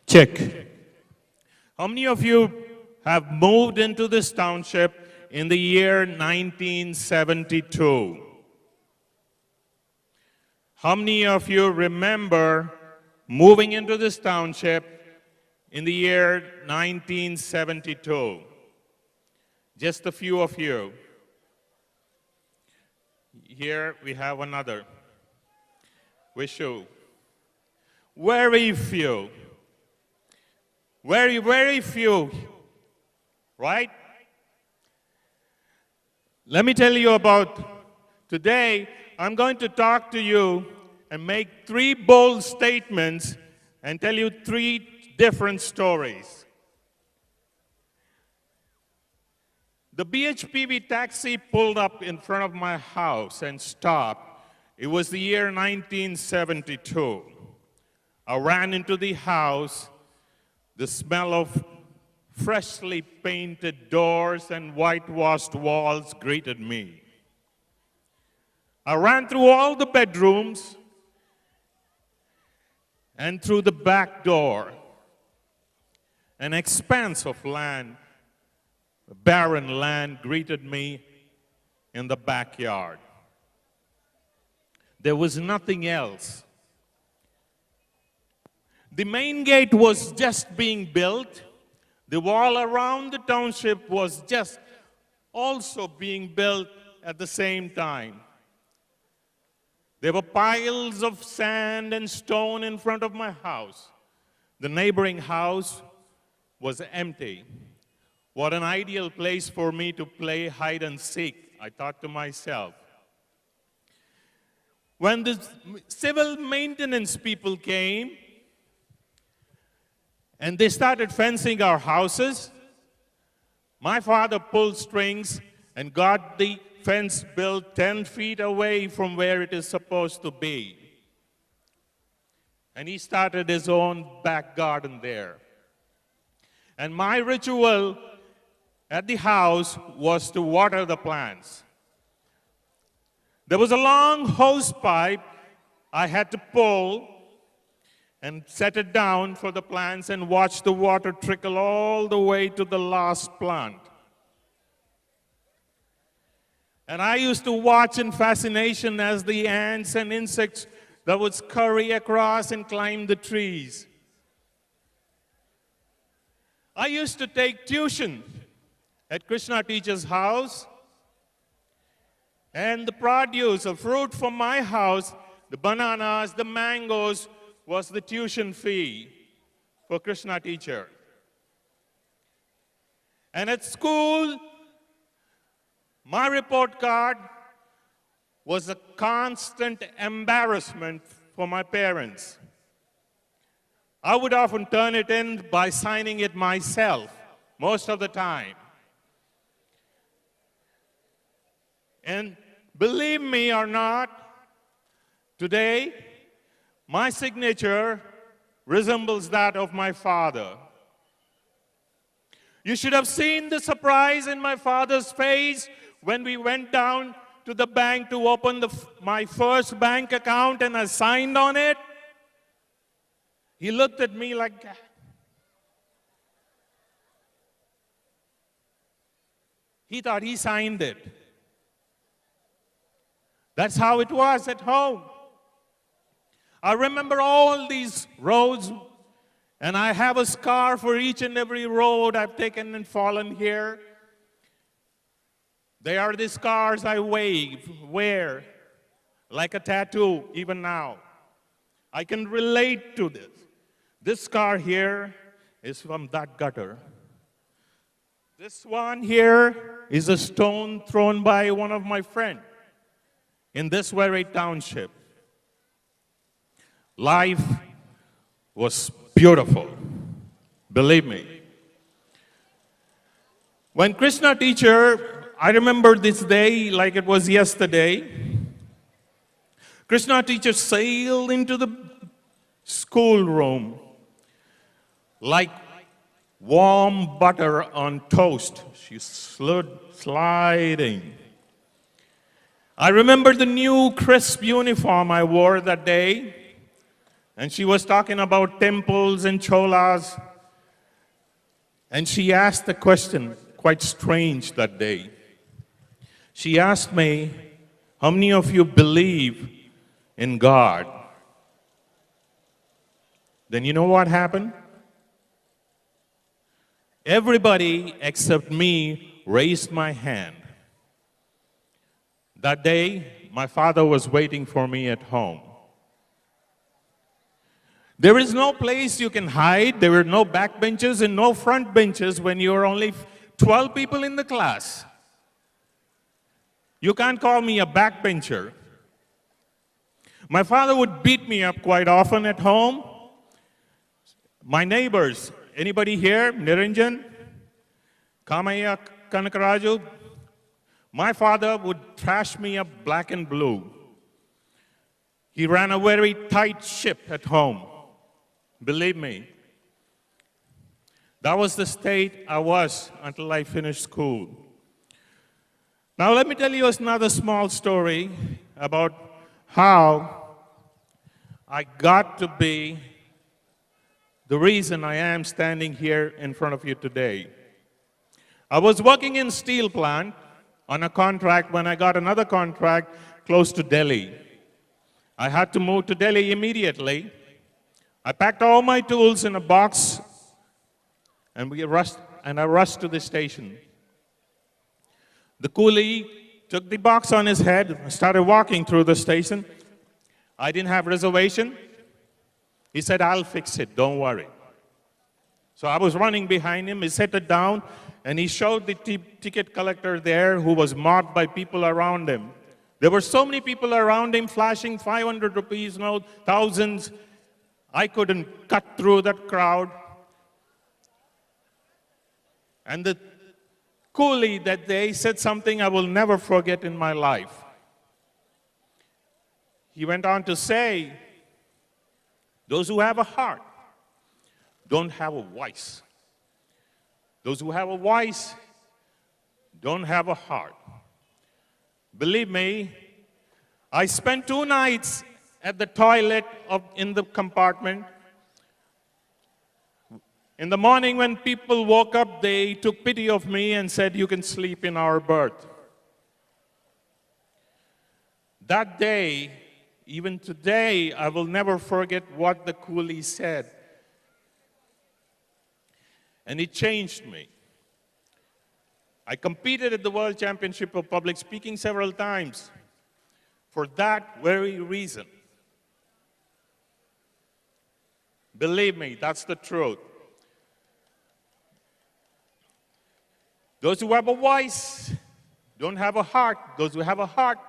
Check. How many of you have moved into this township in the year 1972? How many of you remember moving into this township in the year 1972? Just a few of you. Here we have another. Vishu. Very few. Very few. Right? Let me tell you about today. I'm going to talk to you and make 3 bold statements and tell you 3 different stories. The BHPV taxi pulled up in front of my house and stopped. It was the year 1972. I ran into the house. The smell of freshly painted doors and whitewashed walls greeted me. I ran through all the bedrooms and through the back door. An expanse of land, barren land, greeted me in the backyard. There was nothing else. The main gate was just being built. The wall around the township was just also being built at the same time. There were piles of sand and stone in front of my house. The neighboring house was empty. What an ideal place for me to play hide and seek, I thought to myself. When the civil maintenance people came and they started fencing our houses, my father pulled strings and got the fence built 10 feet away from where it is supposed to be. And he started his own back garden there. And my ritual at the house was to water the plants. There was a long hose pipe I had to pull and set it down for the plants and watch the water trickle all the way to the last plant. And I used to watch in fascination as the ants and insects that would scurry across and climb the trees. I used to take tuition at Krishna teacher's house, and the produce of fruit from my house, the bananas, the mangoes, was the tuition fee for Krishna teacher. And at school, my report card was a constant embarrassment for my parents. I would often turn it in by signing it myself, most of the time. And believe me or not, today, my signature resembles that of my father. You should have seen the surprise in my father's face when we went down to the bank to open my first bank account and I signed on it. He looked at me like that. He thought he signed it. That's how it was at home. I remember all these roads, and I have a scar for each and every road I've taken and fallen here. They are the scars I wear, like a tattoo, even now. I can relate to this. This scar here is from that gutter. This one here is a stone thrown by one of my friends in this very township. Life was beautiful, believe me. When Krishna teacher, I remember this day like it was yesterday. Krishna teacher sailed into the schoolroom like warm butter on toast. She sliding. I remember the new crisp uniform I wore that day. And she was talking about temples and cholas. And she asked a question quite strange that day. She asked me, how many of you believe in God? Then you know what happened? Everybody except me raised my hand. That day, my father was waiting for me at home. There is no place you can hide. There were no back benches and no front benches when you are only 12 people in the class. You can't call me a backbencher. My father would beat me up quite often at home. My neighbors, anybody here? Niranjan? Kamaya Kanakaraju? My father would trash me up black and blue. He ran a very tight ship at home. Believe me. That was the state I was until I finished school. Now let me tell you another small story about how I got to be the reason I am standing here in front of you today. I was working in steel plant on a contract when I got another contract close to Delhi. I had to move to Delhi immediately. I packed all my tools in a box and I rushed to the station. The coolie took the box on his head and started walking through the station. I didn't have reservation. He said, I'll fix it, don't worry. So I was running behind him. He set it down and he showed the ticket collector there who was mobbed by people around him. There were so many people around him flashing 500 rupees notes, thousands. I couldn't cut through that crowd. And the coolie that day said something I will never forget in my life. He went on to say, those who have a heart don't have a voice. Those who have a voice don't have a heart. Believe me, I spent 2 nights at the toilet in the compartment. In the morning when people woke up, they took pity of me and said, you can sleep in our berth. That day, even today, I will never forget what the coolie said. And it changed me. I competed at the World Championship of Public Speaking several times for that very reason. Believe me, that's the truth. Those who have a voice don't have a heart. Those who have a heart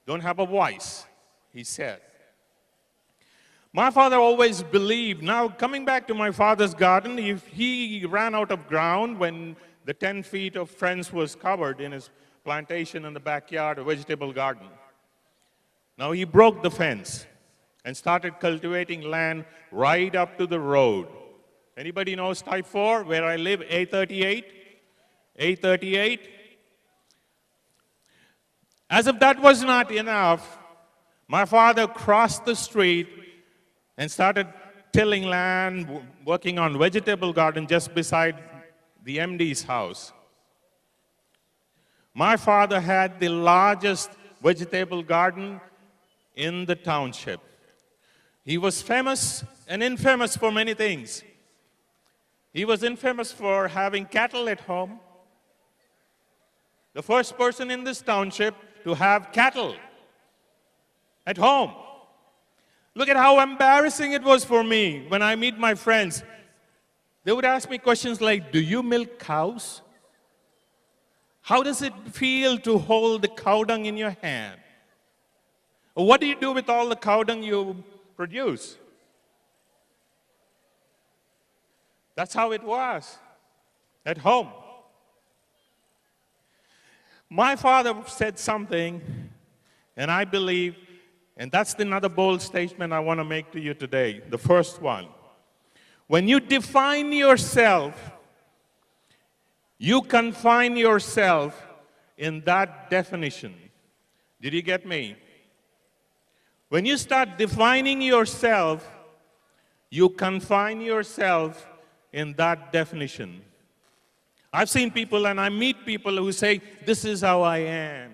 don't have a voice, he said. My father always believed, now coming back to my father's garden, if he ran out of ground when the 10 feet of fence was covered in his plantation in the backyard, a vegetable garden. Now he broke the fence and started cultivating land right up to the road. Anybody knows type 4, where I live, A38? A38. As if that was not enough, my father crossed the street and started tilling land, working on vegetable garden just beside the MD's house. My father had the largest vegetable garden in the township. He was famous and infamous for many things. He was infamous for having cattle at home. The first person in this township to have cattle at home. Look at how embarrassing it was for me when I meet my friends. They would ask me questions like, do you milk cows? How does it feel to hold the cow dung in your hand? Or what do you do with all the cow dung you produce? That's how it was at home. My father said something, and I believe, and that's another bold statement I want to make to you today, the first one. When you define yourself, you confine yourself in that definition. Did you get me? When you start defining yourself, you confine yourself in that definition. I've seen people and I meet people who say, this is how I am.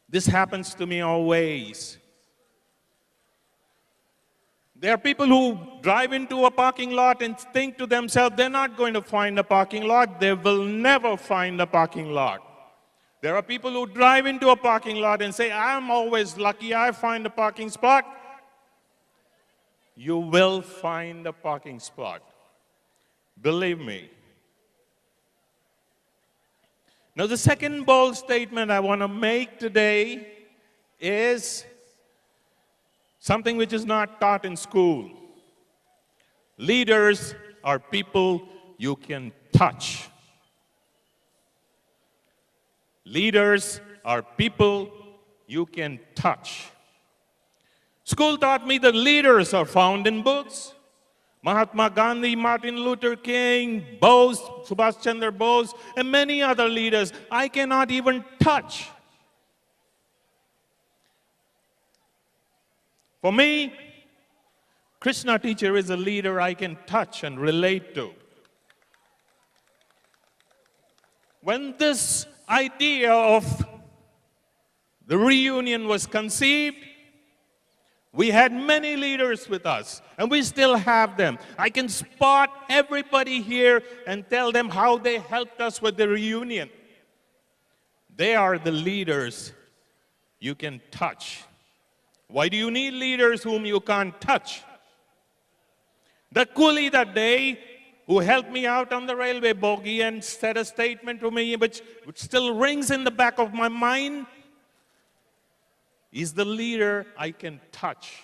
This happens to me always. There are people who drive into a parking lot and think to themselves, they're not going to find a parking lot. They will never find a parking lot. There are people who drive into a parking lot and say, I'm always lucky, I find a parking spot. You will find a parking spot. Believe me. Now, the second bold statement I want to make today is something which is not taught in school. Leaders are people you can touch. Leaders are people you can touch. School taught me that leaders are found in books. Mahatma Gandhi, Martin Luther King, Bose, Subhash Chandra Bose, and many other leaders I cannot even touch. For me, Krishna teacher is a leader I can touch and relate to. When this idea of the reunion was conceived, we had many leaders with us, and we still have them. I can spot everybody here and tell them how they helped us with the reunion. They are the leaders you can touch. Why do you need leaders whom you can't touch? The coolie that day who helped me out on the railway bogie and said a statement to me which still rings in the back of my mind, is the leader I can touch.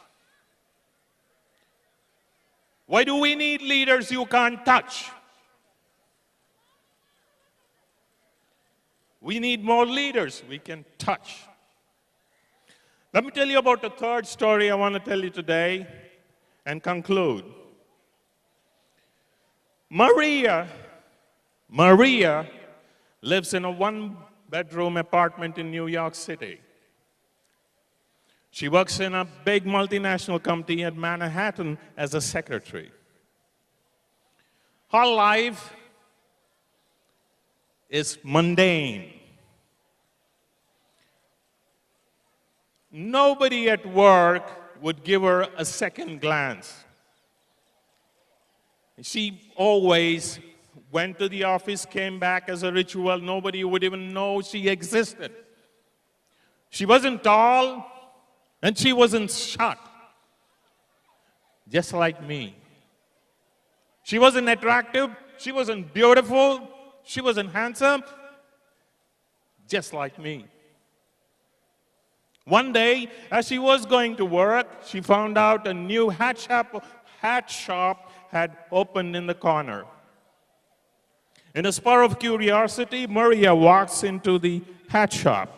Why do we need leaders you can't touch? We need more leaders we can touch. Let me tell you about the third story I want to tell you today and conclude. Maria lives in a one-bedroom apartment in New York City. She works in a big multinational company at Manhattan as a secretary. Her life is mundane. Nobody at work would give her a second glance. She always went to the office, came back as a ritual. Nobody would even know she existed. She wasn't tall, and she wasn't short, just like me. She wasn't attractive, she wasn't beautiful, she wasn't handsome, just like me. One day, as she was going to work, she found out a new hat shop had opened in the corner. In a spur of curiosity, Maria walks into the hat shop.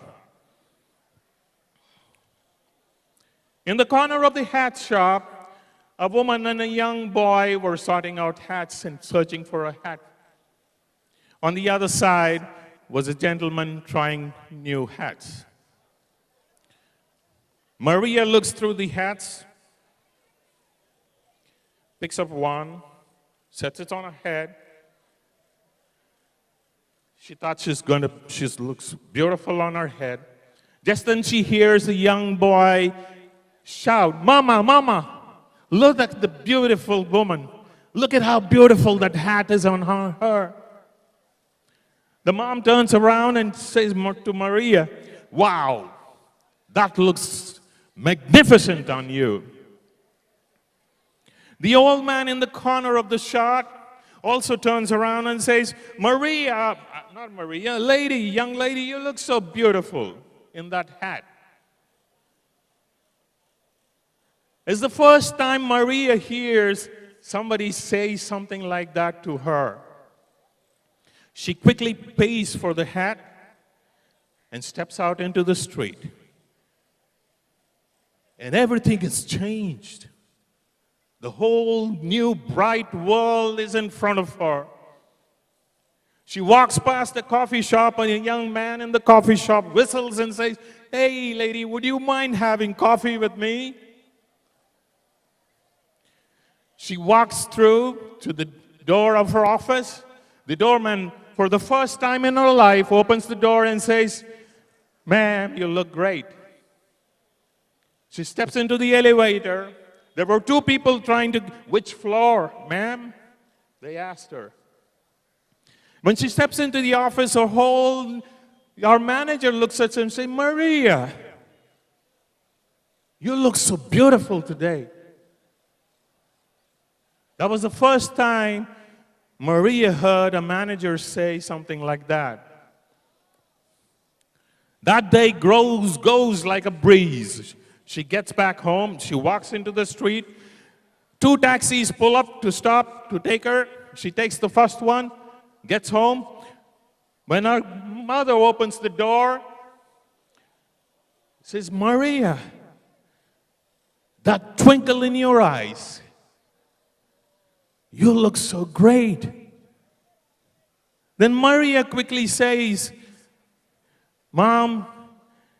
In the corner of the hat shop, a woman and a young boy were sorting out hats and searching for a hat. On the other side was a gentleman trying new hats. Maria looks through the hats, picks up one, sets it on her head. She thought she looks beautiful on her head. Just then she hears a young boy shout, "Mama, Mama, look at the beautiful woman. Look at how beautiful that hat is on her." The mom turns around and says to Maria, "Wow, that looks magnificent on you." The old man in the corner of the shop also turns around and says, young lady, you look so beautiful in that hat." It's the first time Maria hears somebody say something like that to her. She quickly pays for the hat and steps out into the street. And everything has changed. The whole new bright world is in front of her. She walks past the coffee shop and a young man in the coffee shop whistles and says, "Hey, lady, would you mind having coffee with me?" She walks through to the door of her office. The doorman, for the first time in her life, opens the door and says, "Ma'am, you look great." She steps into the elevator. There were two people trying to, "Which floor, ma'am?" They asked her. When she steps into the office, our manager looks at her and says, "Maria, you look so beautiful today." That was the first time Maria heard a manager say something like that. That day goes like a breeze. She gets back home. She walks into the street. Two taxis pull up to stop to take her. She takes the first one, gets home. When her mother opens the door, says, "Maria, that twinkle in your eyes, you look so great." Then Maria quickly says, "Mom,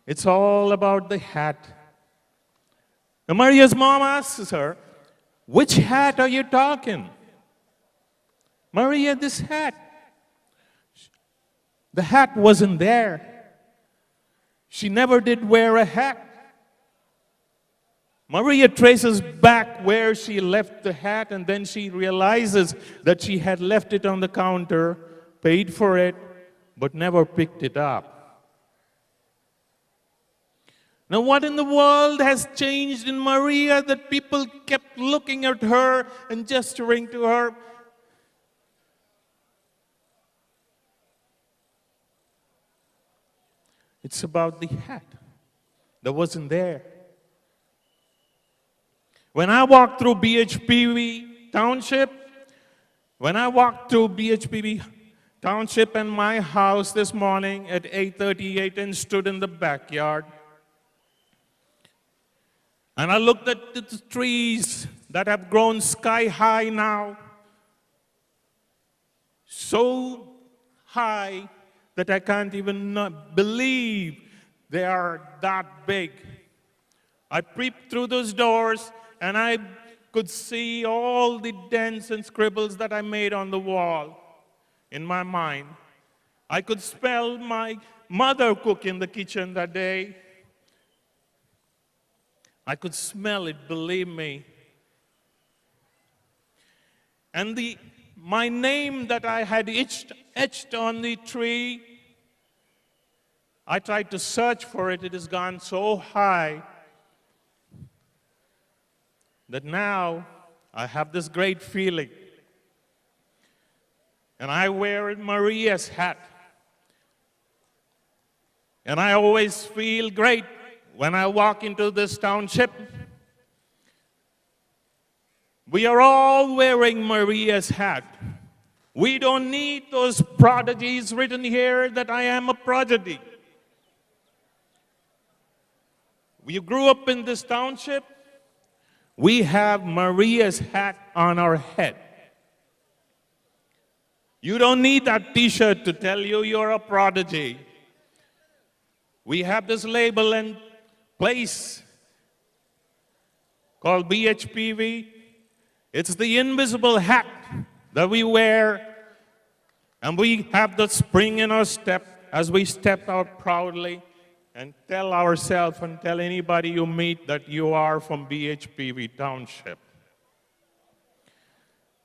it's all about the hat." And Maria's mom asks her, "Which hat are you talking?" "Maria, this hat." The hat wasn't there. She never did wear a hat. Maria traces back where she left the hat, and then she realizes that she had left it on the counter, paid for it, but never picked it up. Now, what in the world has changed in Maria that people kept looking at her and gesturing to her? It's about the hat that wasn't there. When I walked through BHPV Township, and my house this morning at 8:38 and stood in the backyard, and I looked at the trees that have grown sky high now, so high that I can't even believe they are that big. I peeped through those doors and I could see all the dents and scribbles that I made on the wall in my mind. I could smell my mother cook in the kitchen that day. I could smell it, believe me. And my name that I had etched on the tree, I tried to search for it. It has gone so high that now I have this great feeling. And I wear Maria's hat. And I always feel great when I walk into this township. We are all wearing Maria's hat. We don't need those prodigies written here that I am a prodigy. We grew up in this township. We have Maria's hat on our head. You don't need that t-shirt to tell you you're a prodigy. We have this label and place called BHPV. It's the invisible hat that we wear, and we have the spring in our step as we step out proudly and tell ourselves and tell anybody you meet that you are from BHPV Township.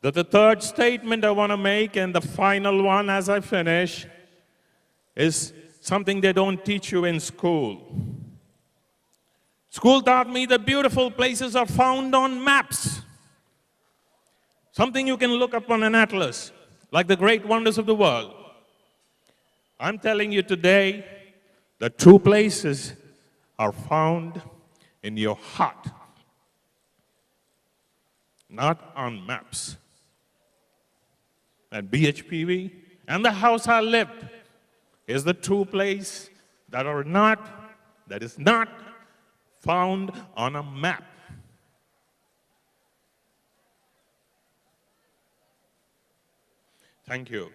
The third statement I want to make, and the final one as I finish, is something they don't teach you in school. School taught me that beautiful places are found on maps. Something you can look up on an atlas, like the great wonders of the world. I'm telling you today that true places are found in your heart, not on maps. At BHPV and the house I lived is the true place that is not found on a map. Thank you.